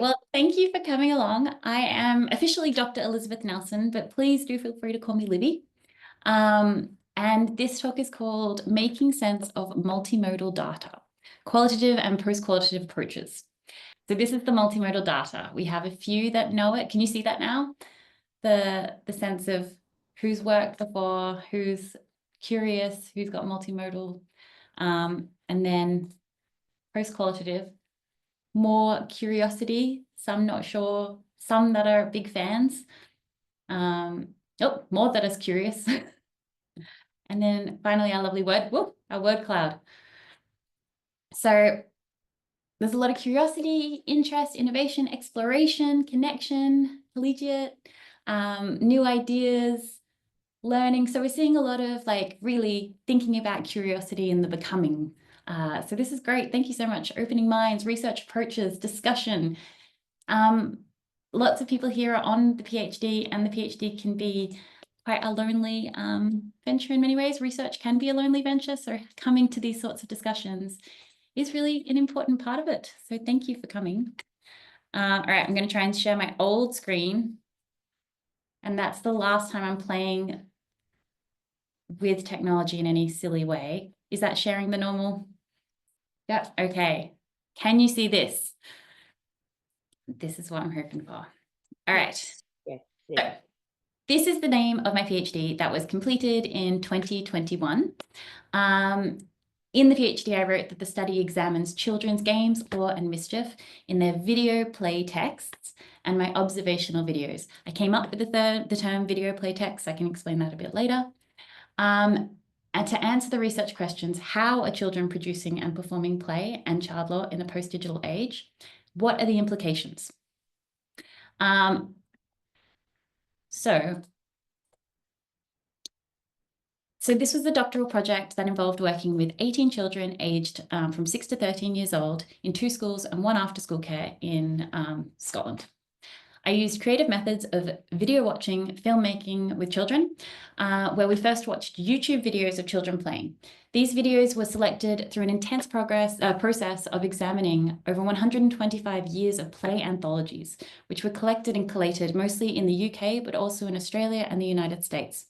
well, thank you for coming along. I am officially Dr. Elizabeth Nelson, but please do feel free to call me Libby. And this talk is called Making Sense of Multimodal Data, Qualitative and Post-qualitative Approaches. So this is the multimodal data. We have a few that know it. Can you see that now? The sense of who's worked before, who's curious, who's got multimodal, and then post-qualitative. More curiosity, some not sure, some that are big fans. More that is curious. And then finally our lovely word, our word cloud. So there's a lot of curiosity, interest, innovation, exploration, connection, collegiate, new ideas, learning. So we're seeing a lot of like really thinking about curiosity and the becoming. So this is great. Thank you so much. Opening minds, research approaches, discussion. Lots of people here are on the PhD, and the PhD can be quite a lonely venture in many ways. Research can be a lonely venture, so coming to these sorts of discussions is really an important part of it. So thank you for coming. All right, I'm going to try and share my old screen, and that's the last time I'm playing with technology in any silly way. Is that sharing the normal? Yeah, okay. Can you see this? This is what I'm hoping for. All right. Yeah. So this is the name of my PhD that was completed in 2021. In the PhD, I wrote that the study examines children's games, lore, and mischief in their video play texts and my observational videos. I came up with the term video play text. I can explain that a bit later. And to answer the research questions, how are children producing and performing play and child lore in the post-digital age? What are the implications? So this was a doctoral project that involved working with 18 children aged from 6 to 13 years old in 2 schools and 1 after-school care in Scotland. I used creative methods of video watching, filmmaking with children, where we first watched YouTube videos of children playing. These videos were selected through an intense process of examining over 125 years of play anthologies, which were collected and collated mostly in the UK, but also in Australia and the United States.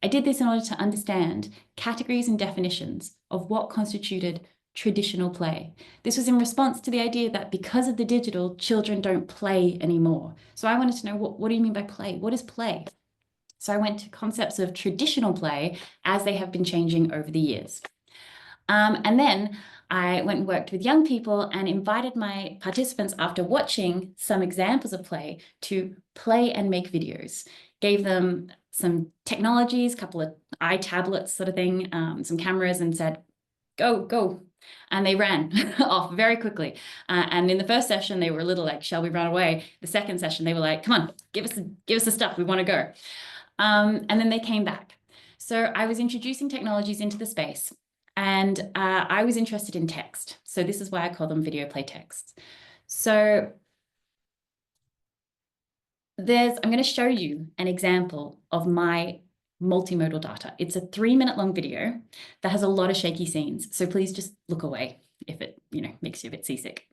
I did this in order to understand categories and definitions of what constituted traditional play. This was in response to the idea that because of the digital, children don't play anymore. So I wanted to know, what do you mean by play? What is play? So I went to concepts of traditional play as they have been changing over the years. And then I went and worked with young people and invited my participants, after watching some examples of play, to play and make videos. Gave them some technologies, a couple of iTablets sort of thing, some cameras, and said, go. And they ran off very quickly. And in the first session, they were a little like, shall we run away? The second session, they were like, come on, give us the stuff, we want to go. And then they came back. So I was introducing technologies into the space, and I was interested in text. So this is why I call them video play texts. So I'm going to show you an example of my multimodal data. It's a 3-minute long video that has a lot of shaky scenes. So please just look away if it, makes you a bit seasick.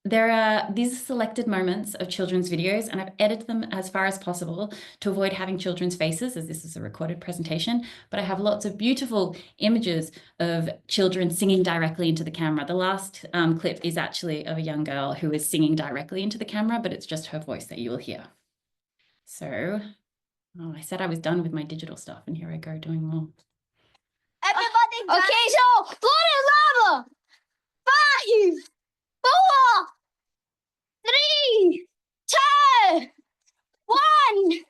These are selected moments of children's videos, and I've edited them as far as possible to avoid having children's faces, as this is a recorded presentation, but I have lots of beautiful images of children singing directly into the camera. The last clip is actually of a young girl who is singing directly into the camera, but it's just her voice that you will hear. So, I said I was done with my digital stuff, and here I go doing more. Everybody, okay, so floor is lava. 5, 4, 3, 2, 1, 0.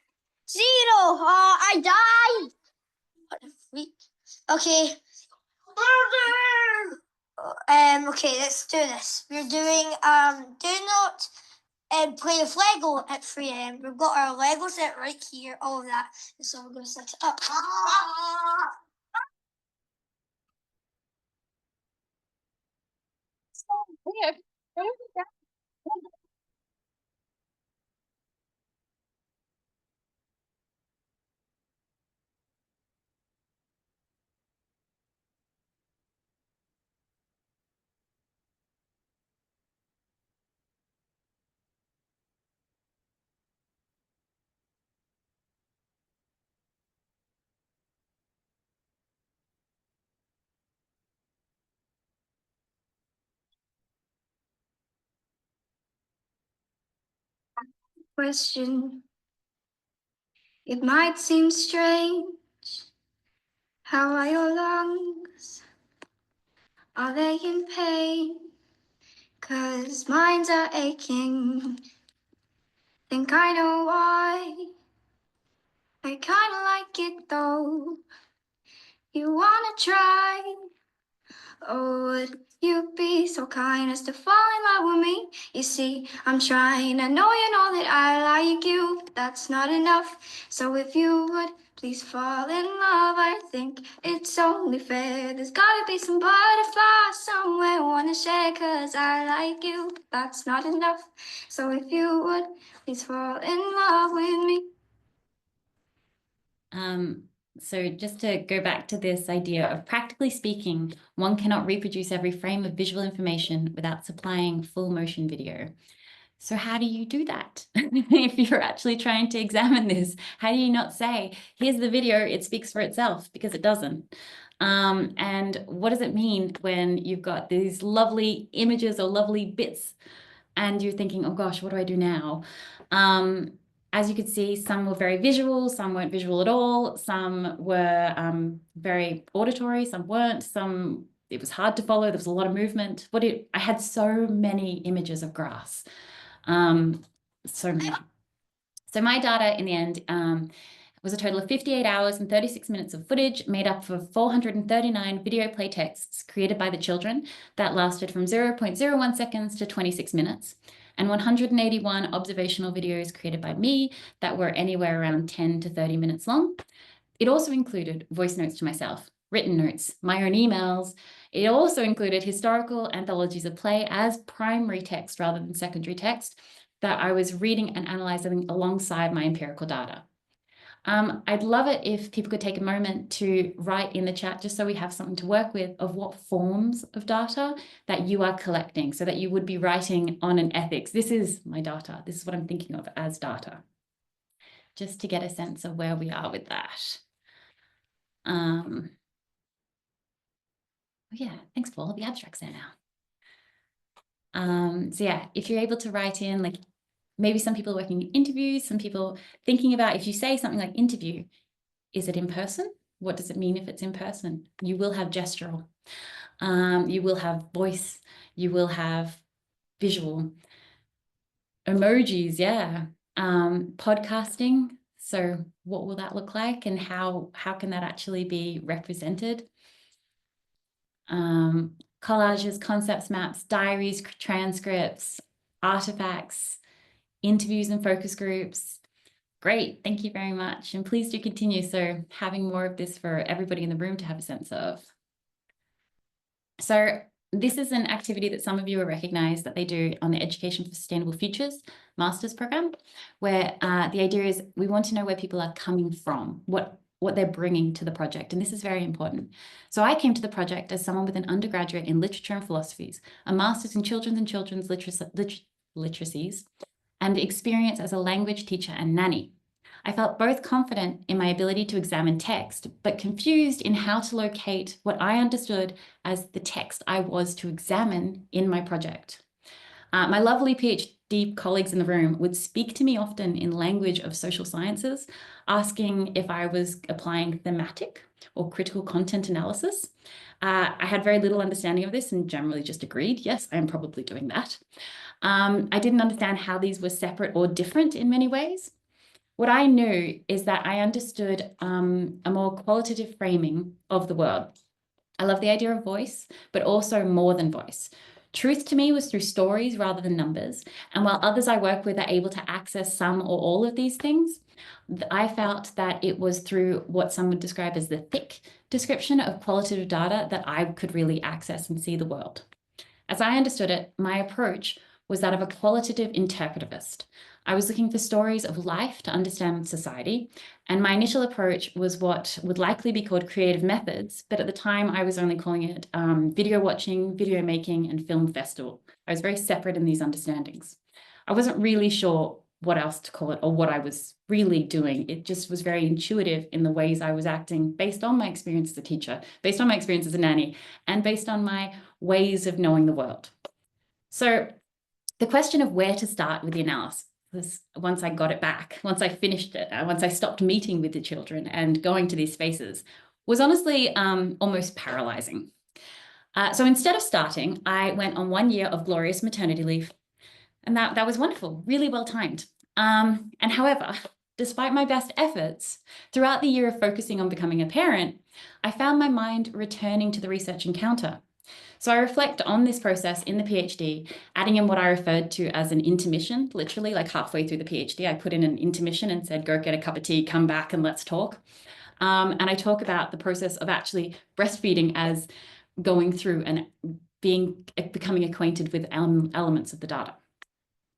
I died. What a freak. Okay. Okay, let's do this. We're doing do not play with Lego at 3 AM. We've got our Lego set right here, all of that. And so we're gonna set it up. Question. It might seem strange. How are your lungs? Are they in pain? 'Cause mines are aching. Think I know why. I kinda like it though. You wanna try? Oh, would you be so kind as to fall in love with me? You see, I'm trying. I know you know that I like you, but that's not enough. So if you would please fall in love, I think it's only fair. There's gotta be some butterflies somewhere I wanna share, 'cause I like you, but that's not enough. So if you would please fall in love with me. So just to go back to this idea of practically speaking, one cannot reproduce every frame of visual information without supplying full motion video. So how do you do that? If you're actually trying to examine this, how do you not say, here's the video, it speaks for itself, because it doesn't. And what does it mean when you've got these lovely images or lovely bits and you're thinking, oh gosh, what do I do now? As you could see, some were very visual, some weren't visual at all, some were very auditory, some weren't, some it was hard to follow, there was a lot of movement. I had so many images of grass, so many. So my data in the end was a total of 58 hours and 36 minutes of footage made up of 439 video play texts created by the children that lasted from 0.01 seconds to 26 minutes, and 181 observational videos created by me that were anywhere around 10 to 30 minutes long. It also included voice notes to myself, written notes, my own emails. It also included historical anthologies of play as primary text rather than secondary text that I was reading and analyzing alongside my empirical data. I'd love it if people could take a moment to write in the chat, just so we have something to work with, of what forms of data that you are collecting, so that you would be writing on an ethics. This is my data. This is what I'm thinking of as data. Just to get a sense of where we are with that. Oh yeah, thanks, Paul. The abstract's there now. So yeah, if you're able to write in, like, maybe some people are working in interviews, some people thinking about, if you say something like interview, is it in person? What does it mean if it's in person? You will have gestural, you will have voice, you will have visual, emojis, yeah. Podcasting, so what will that look like, and how can that actually be represented? Collages, concepts, maps, diaries, transcripts, artifacts, interviews and focus groups. Great, thank you very much. And please do continue, so having more of this for everybody in the room to have a sense of. So this is an activity that some of you will recognize that they do on the Education for Sustainable Futures Master's program, where the idea is we want to know where people are coming from, what they're bringing to the project. And this is very important. So I came to the project as someone with an undergraduate in literature and philosophies, a master's in children's and children's literacies, and experience as a language teacher and nanny. I felt both confident in my ability to examine text, but confused in how to locate what I understood as the text I was to examine in my project. My lovely PhD colleagues in the room would speak to me often in language of social sciences, asking if I was applying thematic or critical content analysis. I had very little understanding of this and generally just agreed, yes, I am probably doing that. I didn't understand how these were separate or different in many ways. What I knew is that I understood a more qualitative framing of the world. I love the idea of voice, but also more than voice. Truth to me was through stories rather than numbers. And while others I work with are able to access some or all of these things, I felt that it was through what some would describe as the thick description of qualitative data that I could really access and see the world. As I understood it, my approach was that of a qualitative interpretivist. I was looking for stories of life to understand society, and my initial approach was what would likely be called creative methods, but at the time I was only calling it video watching, video making, and film festival. I was very separate in these understandings. I wasn't really sure what else to call it or what I was really doing. It just was very intuitive in the ways I was acting based on my experience as a teacher, based on my experience as a nanny, and based on my ways of knowing the world. So the question of where to start with the analysis once I got it back, once I finished it, once I stopped meeting with the children and going to these spaces, was honestly almost paralyzing. So instead of starting, I went on 1 year of glorious maternity leave, and that was wonderful, really well timed. And however, despite my best efforts, throughout the year of focusing on becoming a parent, I found my mind returning to the research encounter. So I reflect on this process in the PhD, adding in what I referred to as an intermission, literally like halfway through the PhD, I put in an intermission and said, go get a cup of tea, come back and let's talk. And I talk about the process of actually breastfeeding as going through and becoming acquainted with elements of the data.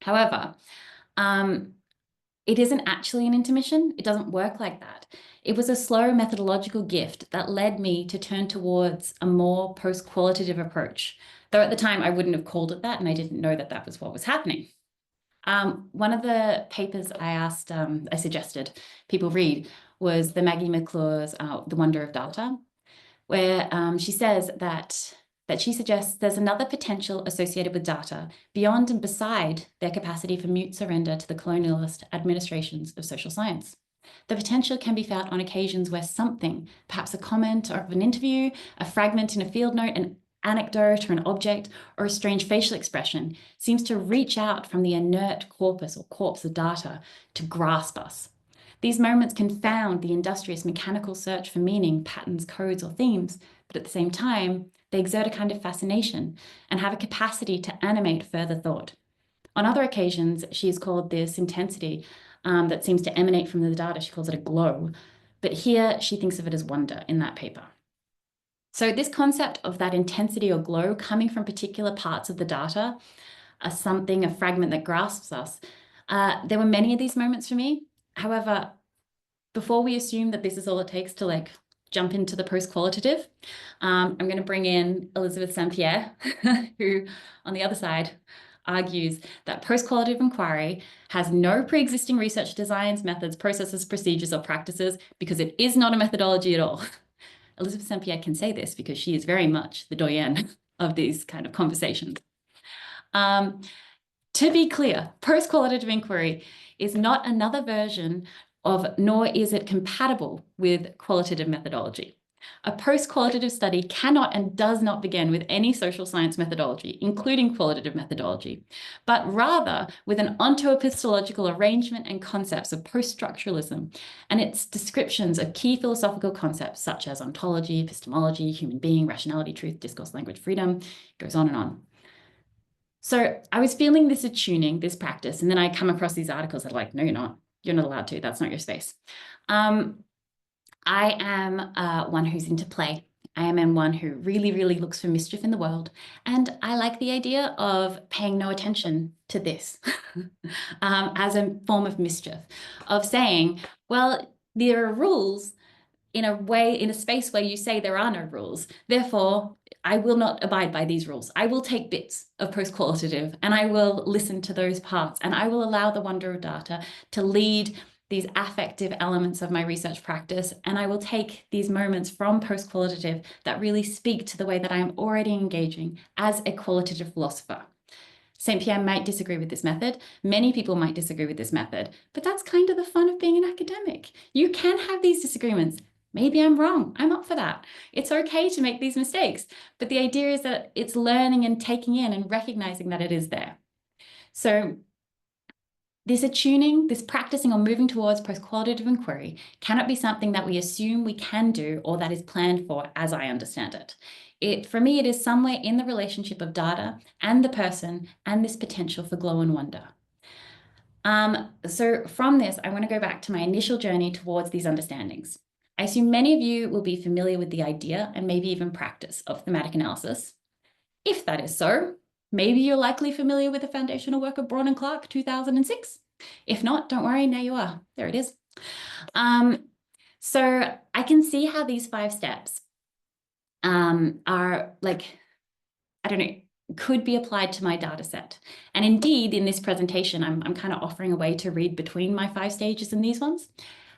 However, it isn't actually an intermission. It doesn't work like that. It was a slow methodological gift that led me to turn towards a more post-qualitative approach, though at the time I wouldn't have called it that, and I didn't know that that was what was happening. One of the papers I suggested people read was the Maggie McClure's The Wonder of Data, where she says that she suggests there's another potential associated with data beyond and beside their capacity for mute surrender to the colonialist administrations of social science. The potential can be found on occasions where something, perhaps a comment of an interview, a fragment in a field note, an anecdote or an object, or a strange facial expression, seems to reach out from the inert corpus or corpse of data to grasp us. These moments confound the industrious mechanical search for meaning, patterns, codes, or themes, but at the same time, they exert a kind of fascination and have a capacity to animate further thought. On other occasions, she has called this intensity that seems to emanate from the data, she calls it a glow, but here she thinks of it as wonder in that paper. So this concept of that intensity or glow coming from particular parts of the data, a fragment that grasps us, there were many of these moments for me. However, before we assume that this is all it takes to jump into the post-qualitative, I'm going to bring in Elizabeth St-Pierre, who on the other side argues that post-qualitative inquiry has no pre-existing research designs, methods, processes, procedures, or practices because it is not a methodology at all. Elizabeth St-Pierre can say this because she is very much the doyenne of these kind of conversations. To be clear, post-qualitative inquiry is not another version of, nor is it compatible with qualitative methodology. A post-qualitative study cannot and does not begin with any social science methodology, including qualitative methodology, but rather with an onto-epistemological arrangement and concepts of post-structuralism and its descriptions of key philosophical concepts such as ontology, epistemology, human being, rationality, truth, discourse, language, freedom, goes on and on. So I was feeling this attuning, this practice, and then I come across these articles that are like, no, you're not. You're not allowed to. That's not your space. I am one who's into play. I am one who really, really looks for mischief in the world. And I like the idea of paying no attention to this as a form of mischief, of saying, well, there are rules in a space where you say there are no rules. Therefore, I will not abide by these rules. I will take bits of post-qualitative and I will listen to those parts and I will allow the wonder of data to lead these affective elements of my research practice, and I will take these moments from post-qualitative that really speak to the way that I am already engaging as a qualitative philosopher. St-Pierre might disagree with this method. Many people might disagree with this method, but that's kind of the fun of being an academic. You can have these disagreements. Maybe I'm wrong. I'm up for that. It's okay to make these mistakes, but the idea is that it's learning and taking in and recognizing that it is there. So this attuning, this practicing or moving towards post-qualitative inquiry cannot be something that we assume we can do or that is planned for, as I understand it. For me, it is somewhere in the relationship of data and the person and this potential for glow and wonder. So from this, I want to go back to my initial journey towards these understandings. I assume many of you will be familiar with the idea and maybe even practice of thematic analysis. If that is so, maybe you're likely familiar with the foundational work of Braun and Clark, 2006. If not, don't worry, now you are. There it is. So I can see how these 5 steps are could be applied to my data set. And indeed, in this presentation, I'm kind of offering a way to read between my 5 stages and these ones.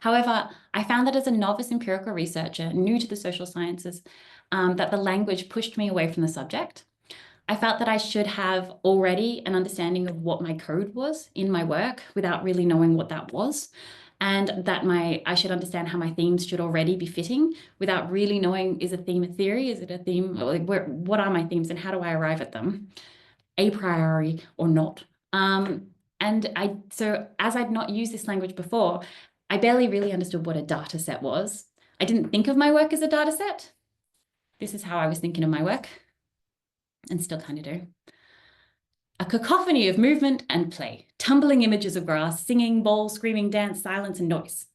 However, I found that as a novice empirical researcher, new to the social sciences, that the language pushed me away from the subject. I felt that I should have already an understanding of what my code was in my work without really knowing what that was. And that I should understand how my themes should already be fitting without really knowing, is a theme a theory? Is it a theme? Like, what are my themes and how do I arrive at them? A priori or not. So as I'd not used this language before, I barely really understood what a data set was. I didn't think of my work as a data set. This is how I was thinking of my work, and still kind of do. A cacophony of movement and play, tumbling images of grass, singing, ball, screaming, dance, silence, and noise.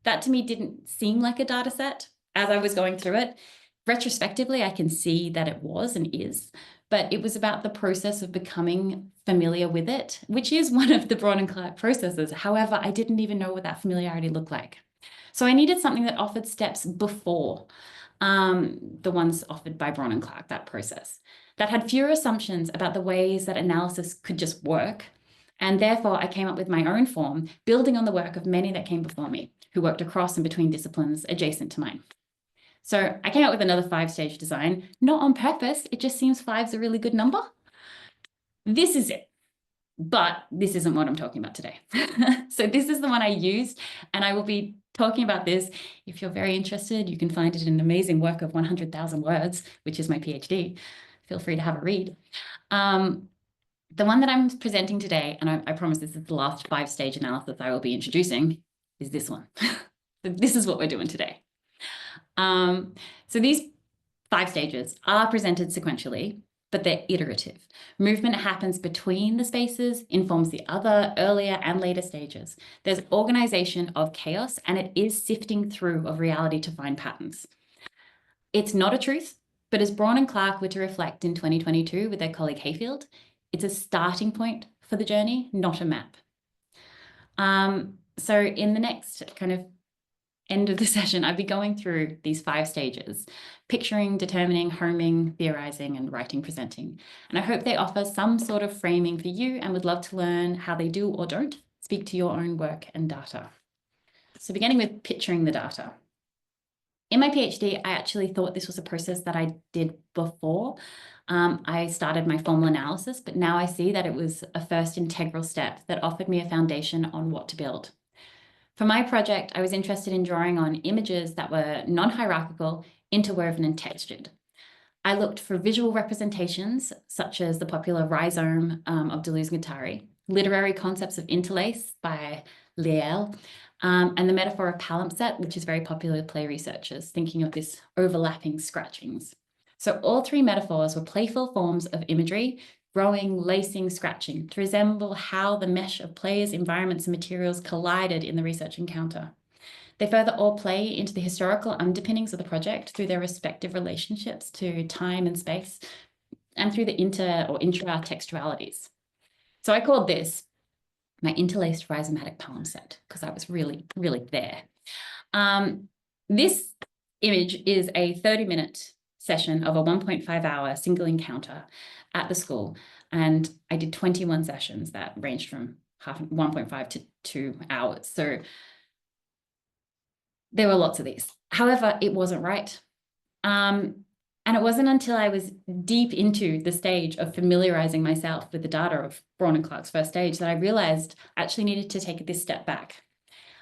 That to me didn't seem like a data set as I was going through it. Retrospectively, I can see that it was and is, but it was about the process of becoming familiar with it, which is one of the Braun and Clark processes. However, I didn't even know what that familiarity looked like. So I needed something that offered steps before the ones offered by Braun and Clark, that process, that had fewer assumptions about the ways that analysis could just work. And therefore, I came up with my own form, building on the work of many that came before me, who worked across and between disciplines adjacent to mine. So I came up with another 5-stage design, not on purpose. It just seems 5's a really good number. This is it. But this isn't what I'm talking about today. So this is the one I used, and I will be talking about this. If you're very interested, you can find it in an amazing work of 100,000 words, which is my PhD. Feel free to have a read. The one that I'm presenting today, and I promise this is the last 5-stage analysis I will be introducing, is this one. So this is what we're doing today. So these 5 stages are presented sequentially, but they're iterative. Movement happens between the spaces, informs the other earlier and later stages. There's organization of chaos, and it is sifting through of reality to find patterns. It's not a truth, but as Braun and Clark were to reflect in 2022 with their colleague Hayfield, it's a starting point for the journey, not a map. So in the next kind of end of the session, I'll be going through these 5 stages: picturing, determining, homing, theorizing, and writing, presenting. And I hope they offer some sort of framing for you, and would love to learn how they do or don't speak to your own work and data. So beginning with picturing the data. In my PhD, I actually thought this was a process that I did before I started my formal analysis, but now I see that it was a first integral step that offered me a foundation on what to build. For my project, I was interested in drawing on images that were non-hierarchical, interwoven, and textured. I looked for visual representations, such as the popular rhizome of Deleuze-Guattari, literary concepts of interlace by Liel, and the metaphor of palimpsest, which is very popular with play researchers, thinking of this overlapping scratchings. So all 3 metaphors were playful forms of imagery, growing, lacing, scratching, to resemble how the mesh of players, environments, and materials collided in the research encounter. They further all play into the historical underpinnings of the project through their respective relationships to time and space, and through the inter or intra-textualities. So I called this my interlaced rhizomatic palimpsest, because I was really, really there. This image is a 30-minute session of a 1.5-hour single encounter at the school. And I did 21 sessions that ranged from 1.5 to 2 hours. So there were lots of these. However, it wasn't right. And it wasn't until I was deep into the stage of familiarizing myself with the data of Braun and Clark's first stage that I realized I actually needed to take this step back.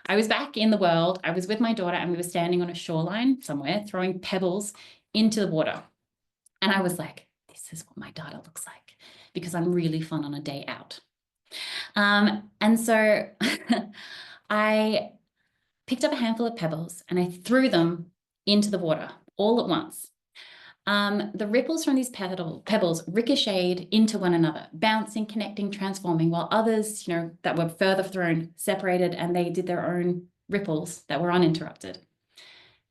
I was back in the world. I was with my daughter, and we were standing on a shoreline somewhere, throwing pebbles into the water. And I was like, this is what my data looks like, because I'm really fun on a day out. And so I picked up a handful of pebbles and I threw them into the water all at once. The ripples from these pebbles ricocheted into one another, bouncing, connecting, transforming, while others, that were further thrown, separated, and they did their own ripples that were uninterrupted.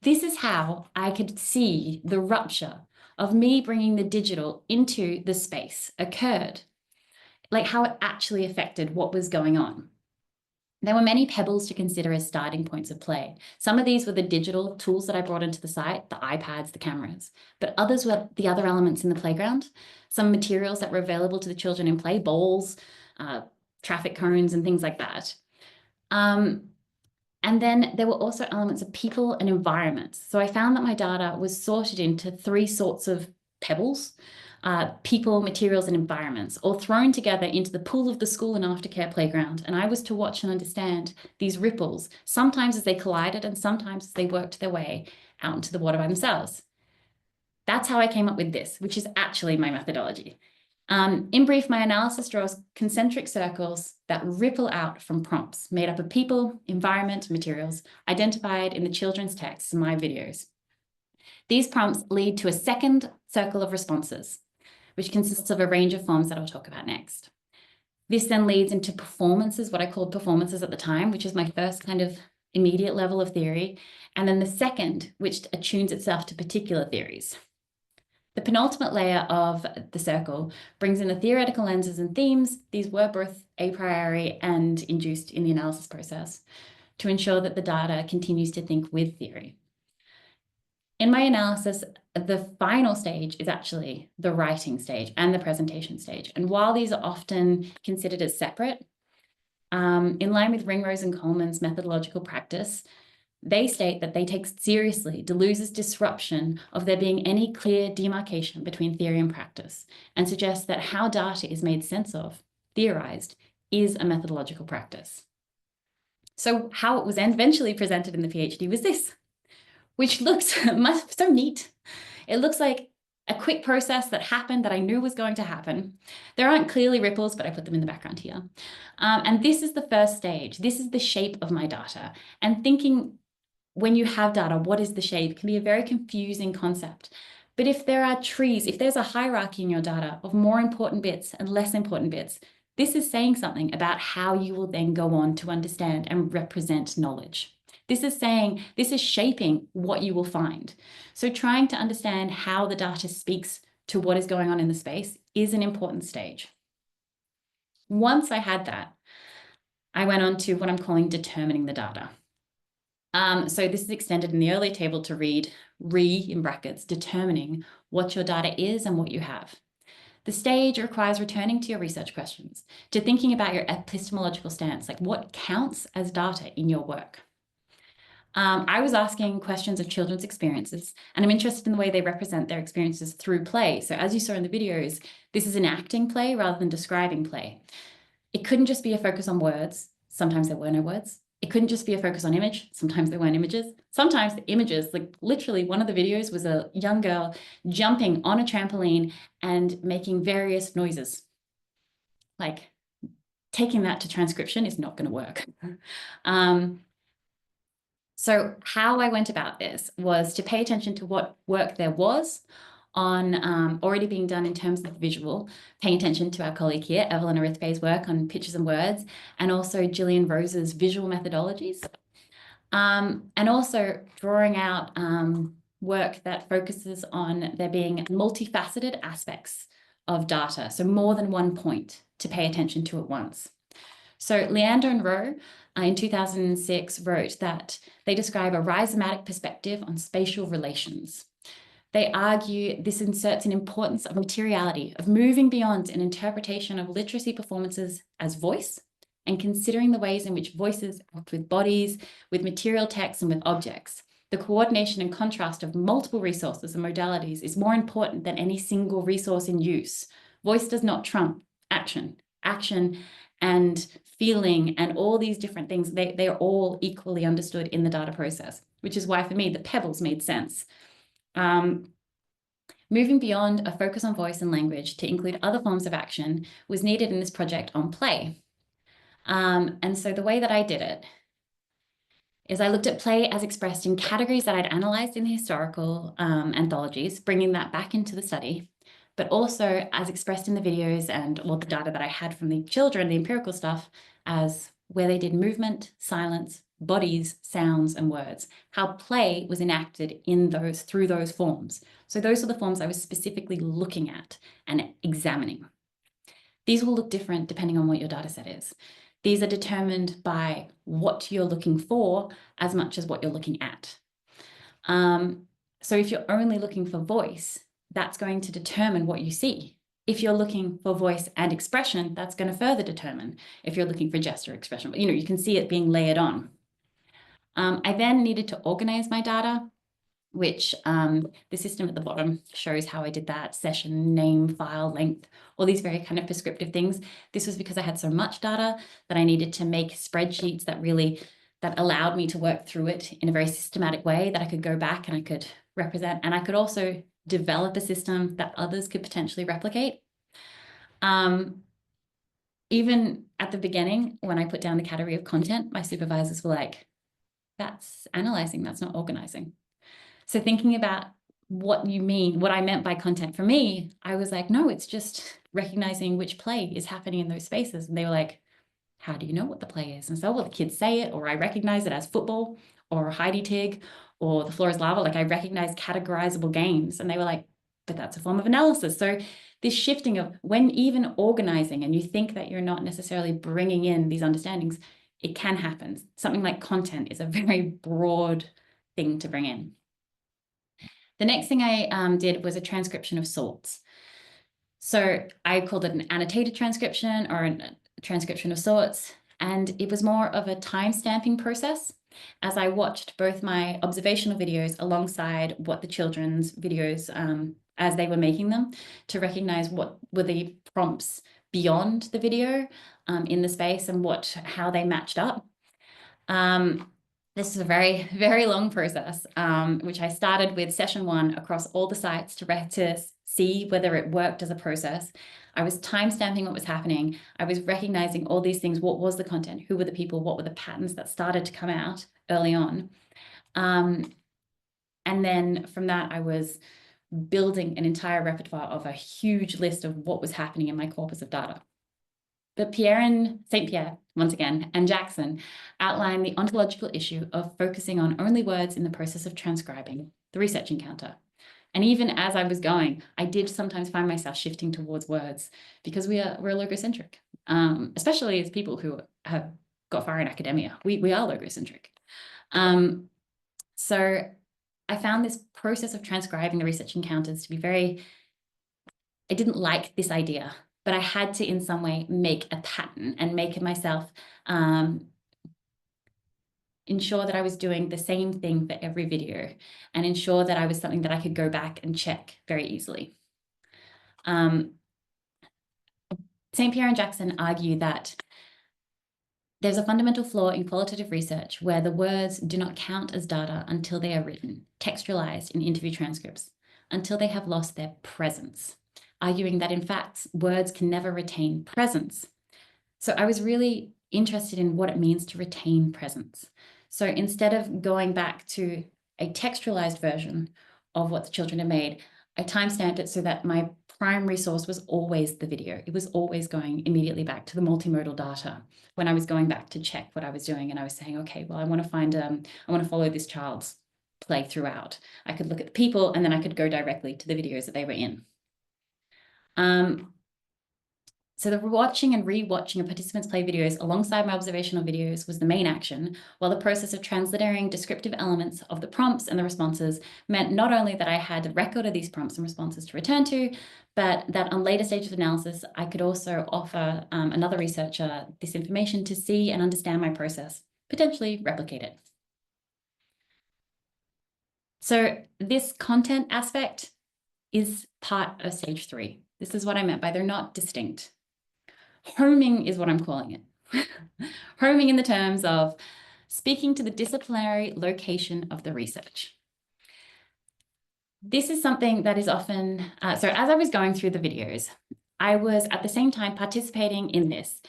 This is how I could see the rupture of me bringing the digital into the space occurred, like how it actually affected what was going on. There were many pebbles to consider as starting points of play. Some of these were the digital tools that I brought into the site, the iPads, the cameras, but others were the other elements in the playground, some materials that were available to the children in play, bowls, traffic cones, and things like that. And then there were also elements of people and environments. So I found that my data was sorted into 3 sorts of pebbles. people, materials, and environments, all thrown together into the pool of the school and aftercare playground. And I was to watch and understand these ripples, sometimes as they collided and sometimes as they worked their way out into the water by themselves. That's how I came up with this, which is actually my methodology. In brief, my analysis draws concentric circles that ripple out from prompts made up of people, environment, materials identified in the children's texts in my videos. These prompts lead to a second circle of responses, which consists of a range of forms that I'll talk about next. This then leads into performances, what I called performances at the time, which is my first kind of immediate level of theory, and then the second, which attunes itself to particular theories. The penultimate layer of the circle brings in the theoretical lenses and themes. These were both a priori and induced in the analysis process to ensure that the data continues to think with theory. In my analysis, the final stage is actually the writing stage and the presentation stage. And while these are often considered as separate, in line with Ringrose and Coleman's methodological practice, they state that they take seriously Deleuze's disruption of there being any clear demarcation between theory and practice, and suggest that how data is made sense of, theorized, is a methodological practice. So how it was eventually presented in the PhD was this, which looks so neat. It looks like a quick process that happened that I knew was going to happen. There aren't clearly ripples, but I put them in the background here. And this is the first stage. This is the shape of my data. And thinking, when you have data, what is the shape can be a very confusing concept. But if there are trees, if there's a hierarchy in your data of more important bits and less important bits, this is saying something about how you will then go on to understand and represent knowledge. This is shaping what you will find. So trying to understand how the data speaks to what is going on in the space is an important stage. Once I had that, I went on to what I'm calling determining the data. So this is extended in the early table to read in brackets, determining what your data is and what you have. The stage requires returning to your research questions, to thinking about your epistemological stance, like what counts as data in your work. I was asking questions of children's experiences, and I'm interested in the way they represent their experiences through play. So as you saw in the videos, this is an acting play rather than describing play. It couldn't just be a focus on words. Sometimes there were no words. It couldn't just be a focus on image. Sometimes there weren't images. Sometimes the images, like literally one of the videos was a young girl jumping on a trampoline and making various noises. Like taking that to transcription is not going to work. So how I went about this was to pay attention to what work there was on already being done in terms of visual, paying attention to our colleague here, Evelyn Arithbe's work on pictures and words, and also Gillian Rose's visual methodologies. And also drawing out work that focuses on there being multifaceted aspects of data, so more than one point to pay attention to at once. So Leander and Rowe in 2006 wrote that they describe a rhizomatic perspective on spatial relations. They argue this inserts an importance of materiality, of moving beyond an interpretation of literacy performances as voice and considering the ways in which voices act with bodies, with material texts, and with objects. The coordination and contrast of multiple resources and modalities is more important than any single resource in use. Voice does not trump action. Action and feeling and all these different things, they are all equally understood in the data process, which is why for me the pebbles made sense. Moving beyond a focus on voice and language to include other forms of action was needed in this project on play. And so the way that I did it is I looked at play as expressed in categories that I'd analyzed in the historical anthologies, bringing that back into the study, but also as expressed in the videos and all the data that I had from the children, the empirical stuff, as where they did movement, silence, bodies, sounds, and words, how play was enacted in those through those forms. So those are the forms I was specifically looking at and examining. These will look different depending on what your data set is. These are determined by what you're looking for as much as what you're looking at. So if you're only looking for voice, that's going to determine what you see. If you're looking for voice and expression, that's going to further determine if you're looking for gesture expression. But you can see it being layered on. I then needed to organize my data which the system at the bottom shows how I did that: session, name, file, length, all these very kind of prescriptive things. This was because I had so much data that I needed to make spreadsheets that allowed me to work through it in a very systematic way, that I could go back and I could represent, and I could also develop a system that others could potentially replicate. Even at the beginning, when I put down the category of content, my supervisors were like, that's analyzing, that's not organizing. So thinking about what you mean, what I meant by content for me, I was like, no, it's just recognizing which play is happening in those spaces. And they were like, how do you know what the play is? And so, well, the kids say it, or I recognize it as football, or Heidi Tig, or the floor is lava. Like, I recognize categorizable games. And they were like, but that's a form of analysis. So this shifting of when even organizing and you think that you're not necessarily bringing in these understandings, it can happen. Something like content is a very broad thing to bring in. The next thing I did was a transcription of sorts. So I called it an annotated transcription, or a transcription of sorts, and it was more of a time stamping process as I watched both my observational videos alongside what the children's videos as they were making them, to recognize what were the prompts beyond the video in the space and how they matched up. This is a very, very long process, which I started with session 1 across all the sites to see whether it worked as a process. I was time-stamping what was happening. I was recognizing all these things. What was the content? Who were the people? What were the patterns that started to come out early on? And then from that, I was building an entire repertoire of a huge list of what was happening in my corpus of data. But St. Pierre, once again, and Jackson outline the ontological issue of focusing on only words in the process of transcribing, the research encounter. And even as I was going, I did sometimes find myself shifting towards words, because we're logocentric, especially as people who have got far in academia. We are logocentric. So I found this process of transcribing the research encounters to be I didn't like this idea, but I had to in some way make a pattern and make it myself, ensure that I was doing the same thing for every video, and ensure that I was something that I could go back and check very easily. St. Pierre and Jackson argue that there's a fundamental flaw in qualitative research where the words do not count as data until they are written, textualized in interview transcripts, until they have lost their presence, arguing that in fact, words can never retain presence. So I was really interested in what it means to retain presence. So instead of going back to a textualized version of what the children had made, I timestamped it so that my primary source was always the video. It was always going immediately back to the multimodal data when I was going back to check what I was doing. And I was saying, okay, well, I want to follow this child's play throughout. I could look at the people, and then I could go directly to the videos that they were in. So the watching and re-watching of participants' play videos alongside my observational videos was the main action, while the process of transliterating descriptive elements of the prompts and the responses meant not only that I had a record of these prompts and responses to return to, but that on later stages of analysis, I could also offer another researcher this information to see and understand my process, potentially replicate it. So this content aspect is part of stage 3. This is what I meant by they're not distinct. Homing is what I'm calling it. Homing in the terms of speaking to the disciplinary location of the research. This is something that is often, so as I was going through the videos, I was at the same time participating in this.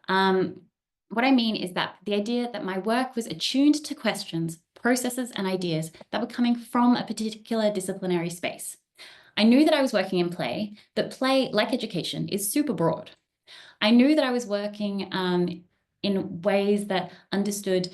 What I mean is that the idea that my work was attuned to questions, processes, and ideas that were coming from a particular disciplinary space. I knew that I was working in play, but play, like education, is super broad. I knew that I was working in ways that understood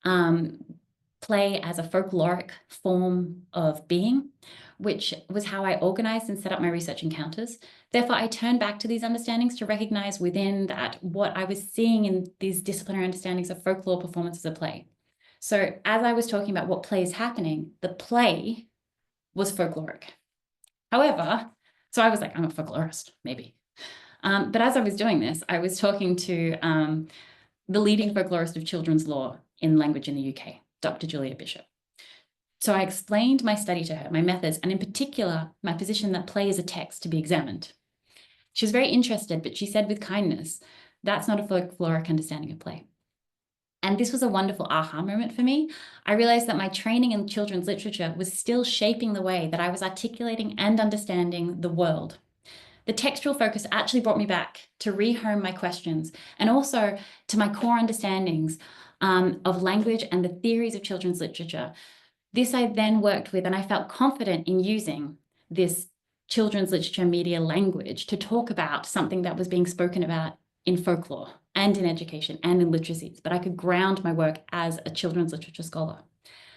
play as a folkloric form of being, which was how I organized and set up my research encounters. Therefore, I turned back to these understandings to recognize within that what I was seeing in these disciplinary understandings of folklore performances of play. So as I was talking about what play is happening, the play was folkloric. However, so I was like, I'm a folklorist, maybe. But as I was doing this, I was talking to the leading folklorist of children's law in language in the UK, Dr. Julia Bishop. So I explained my study to her, my methods, and in particular, my position that play is a text to be examined. She was very interested, but she said with kindness, that's not a folkloric understanding of play. And this was a wonderful aha moment for me. I realized that my training in children's literature was still shaping the way that I was articulating and understanding the world. The textual focus actually brought me back to rehome my questions and also to my core understandings of language and the theories of children's literature. This I then worked with, and I felt confident in using this children's literature media language to talk about something that was being spoken about in folklore and in education and in literacies, but I could ground my work as a children's literature scholar.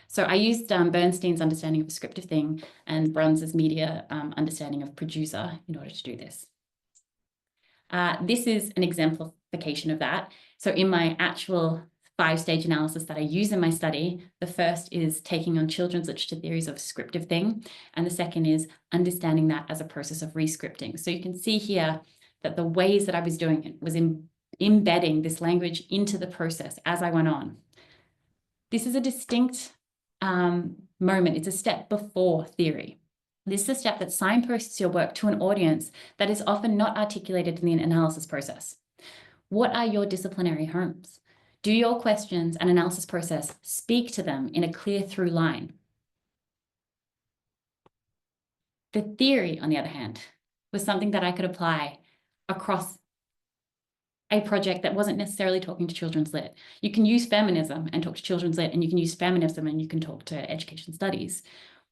So I used Bernstein's understanding of a descriptive thing and Bruns's media understanding of producer in order to do this. This is an exemplification of that. So in my actual 5-stage analysis that I use in my study, the first is taking on children's literature theories of scriptive thing, and the second is understanding that as a process of re-scripting. So you can see here that the ways that I was doing it was embedding this language into the process as I went on. This is a distinct moment. It's a step before theory. This is a step that signposts your work to an audience that is often not articulated in the analysis process. What are your disciplinary homes? Do your questions and analysis process speak to them in a clear through line? The theory, on the other hand, was something that I could apply across a project that wasn't necessarily talking to children's lit. You can use feminism and talk to children's lit, and you can use feminism and you can talk to education studies.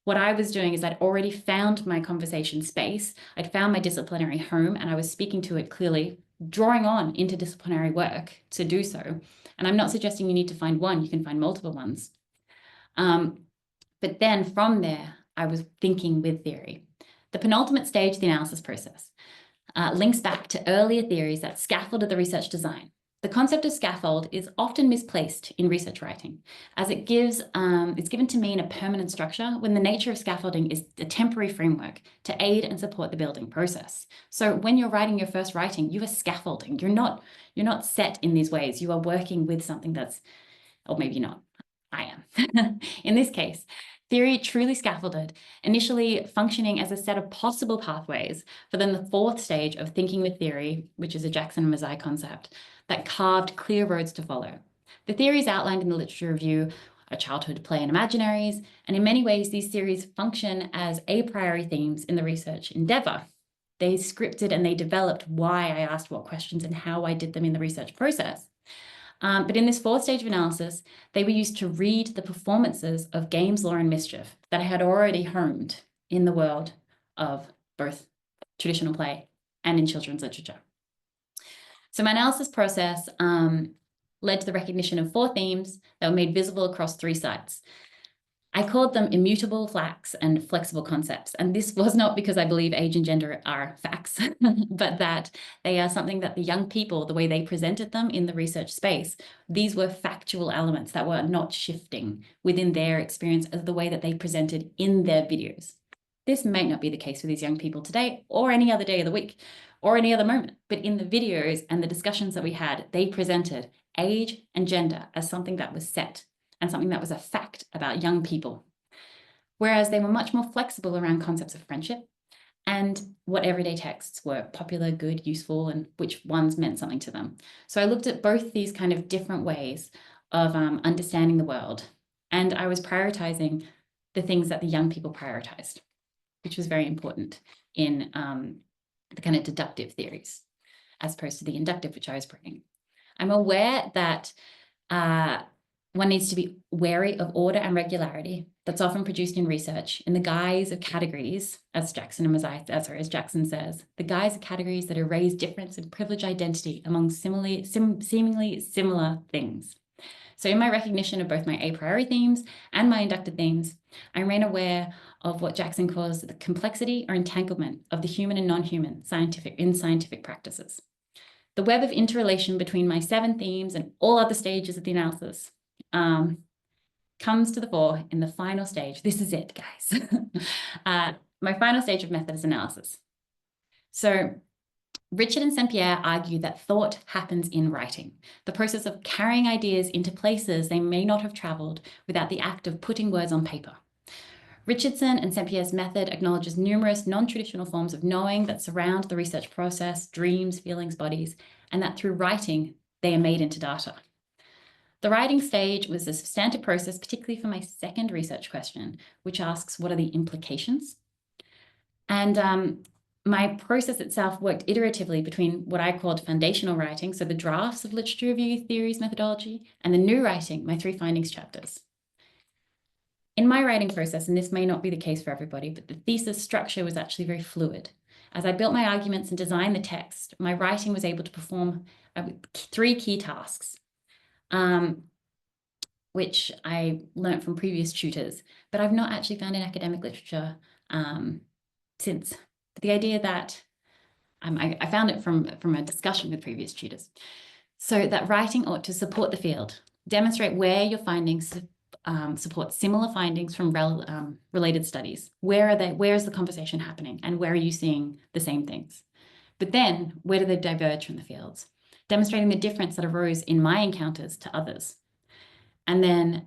What I was doing is I'd already found my conversation space. I'd found my disciplinary home, and I was speaking to it clearly, drawing on interdisciplinary work to do so. And I'm not suggesting you need to find one, you can find multiple ones. But then from there, I was thinking with theory. The penultimate stage of the analysis process links back to earlier theories that scaffolded the research design. The concept of scaffold is often misplaced in research writing, as it's given to mean a permanent structure when the nature of scaffolding is a temporary framework to aid and support the building process. So when you're writing your first writing, you are scaffolding. You're not set in these ways. You are working with something that's, or maybe not, I am. In this case, theory truly scaffolded, initially functioning as a set of possible pathways for then the 4th stage of thinking with theory, which is a Jackson and Mazzei concept, that carved clear roads to follow. The theories outlined in the literature review are childhood, play, and imaginaries, and in many ways, these theories function as a priori themes in the research endeavor. They scripted and they developed why I asked what questions and how I did them in the research process. But in this 4th stage of analysis, they were used to read the performances of games, lore, and mischief that I had already honed in the world of both traditional play and in children's literature. So my analysis process led to the recognition of 4 themes that were made visible across 3 sites. I called them immutable facts and flexible concepts. And this was not because I believe age and gender are facts, but that they are something that the young people, the way they presented them in the research space, these were factual elements that were not shifting within their experience as the way that they presented in their videos. This might not be the case for these young people today or any other day of the week or any other moment, but in the videos and the discussions that we had, they presented age and gender as something that was set and something that was a fact about young people. Whereas they were much more flexible around concepts of friendship and what everyday texts were popular, good, useful, and which ones meant something to them. So I looked at both these kind of different ways of understanding the world, and I was prioritizing the things that the young people prioritized, which was very important in the kind of deductive theories, as opposed to the inductive, which I was bringing. I'm aware that one needs to be wary of order and regularity that's often produced in research in the guise of categories, as Jackson says, the guise of categories that erase difference and privilege identity among seemingly similar things. So in my recognition of both my a priori themes and my inductive themes, I remain aware of what Jackson calls the complexity or entanglement of the human and non-human scientific practices. The web of interrelation between my 7 themes and all other stages of the analysis comes to the fore in the final stage. This is it, guys. My final stage of methods analysis. So Richard and Saint-Pierre argue that thought happens in writing, the process of carrying ideas into places they may not have traveled without the act of putting words on paper. Richardson and St. Pierre's method acknowledges numerous non-traditional forms of knowing that surround the research process, dreams, feelings, bodies, and that through writing, they are made into data. The writing stage was a substantive process, particularly for my second research question, which asks, what are the implications? And my process itself worked iteratively between what I called foundational writing, so the drafts of literature review, theories, methodology, and the new writing, my 3 findings chapters. In my writing process, and this may not be the case for everybody, but the thesis structure was actually very fluid. As I built my arguments and designed the text, my writing was able to perform 3 key tasks, which I learned from previous tutors, but I've not actually found in academic literature since. But the idea that I found it from a discussion with previous tutors. So that writing ought to support the field, demonstrate where your findings support similar findings from related studies. Where are they? Where is the conversation happening? And where are you seeing the same things? But then where do they diverge from the fields? Demonstrating the difference that arose in my encounters to others. And then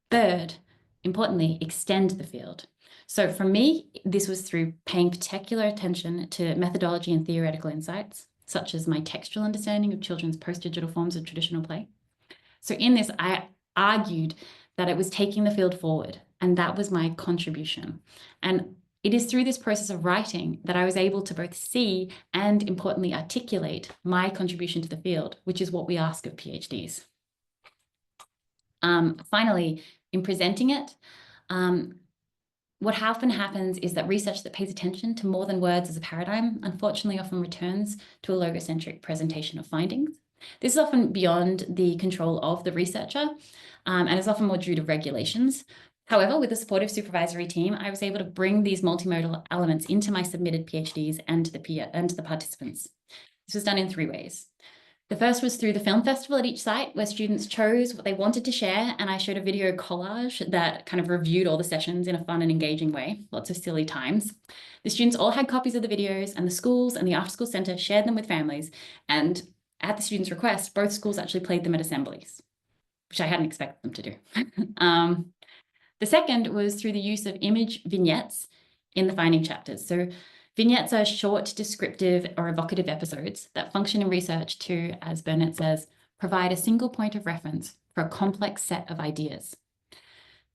third, importantly, extend the field. So for me, this was through paying particular attention to methodology and theoretical insights, such as my textual understanding of children's post-digital forms of traditional play. So in this, I argued that it was taking the field forward, and that was my contribution. And it is through this process of writing that I was able to both see and, importantly, articulate my contribution to the field, which is what we ask of PhDs. Finally, in presenting it, what often happens is that research that pays attention to more than words as a paradigm, unfortunately, often returns to a logocentric presentation of findings. This is often beyond the control of the researcher, and is often more due to regulations. However, with the supportive supervisory team, I was able to bring these multimodal elements into my submitted PhDs and to the participants. This was done in 3 ways. The first was through the film festival at each site, where students chose what they wanted to share, and I showed a video collage that kind of reviewed all the sessions in a fun and engaging way, lots of silly times. The students all had copies of the videos, and the schools and the after-school centre shared them with families, and at the students' request, both schools actually played them at assemblies, which I hadn't expected them to do. The second was through the use of image vignettes in the finding chapters. So vignettes are short, descriptive, or evocative episodes that function in research to, as Burnett says, provide a single point of reference for a complex set of ideas.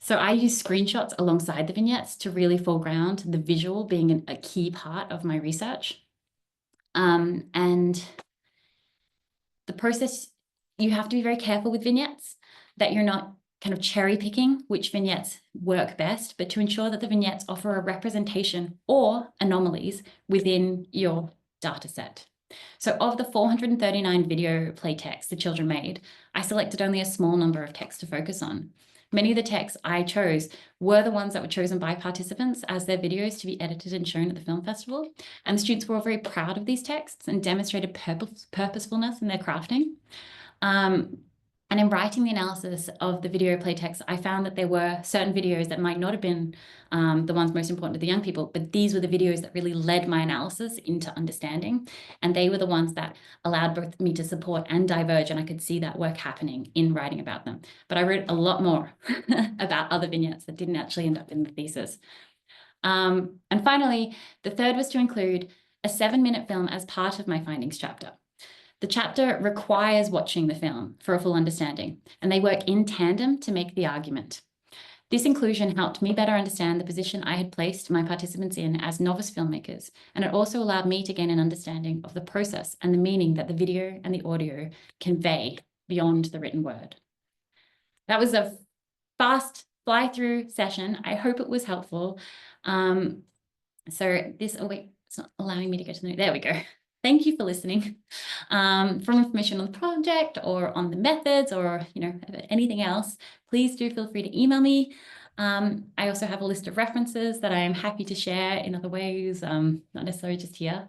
So I use screenshots alongside the vignettes to really foreground the visual being a key part of my research. And the process, you have to be very careful with vignettes, that you're not kind of cherry picking which vignettes work best, but to ensure that the vignettes offer a representation or anomalies within your data set. So of the 439 video play texts the children made, I selected only a small number of texts to focus on. Many of the texts I chose were the ones that were chosen by participants as their videos to be edited and shown at the film festival. And the students were all very proud of these texts and demonstrated purposefulness in their crafting. And in writing the analysis of the video play text, I found that there were certain videos that might not have been the ones most important to the young people, but these were the videos that really led my analysis into understanding. And they were the ones that allowed both me to support and diverge, and I could see that work happening in writing about them. But I wrote a lot more about other vignettes that didn't actually end up in the thesis. And finally, the third was to include a 7-minute film as part of my findings chapter. The chapter requires watching the film for a full understanding, and they work in tandem to make the argument. This inclusion helped me better understand the position I had placed my participants in as novice filmmakers, and it also allowed me to gain an understanding of the process and the meaning that the video and the audio convey beyond the written word. That was a fast fly-through session. I hope it was helpful. So this, oh wait, it's not allowing me to go to the, there we go. Thank you for listening. For information on the project or on the methods or anything else, please do feel free to email me. I also have a list of references that I am happy to share in other ways, not necessarily just here.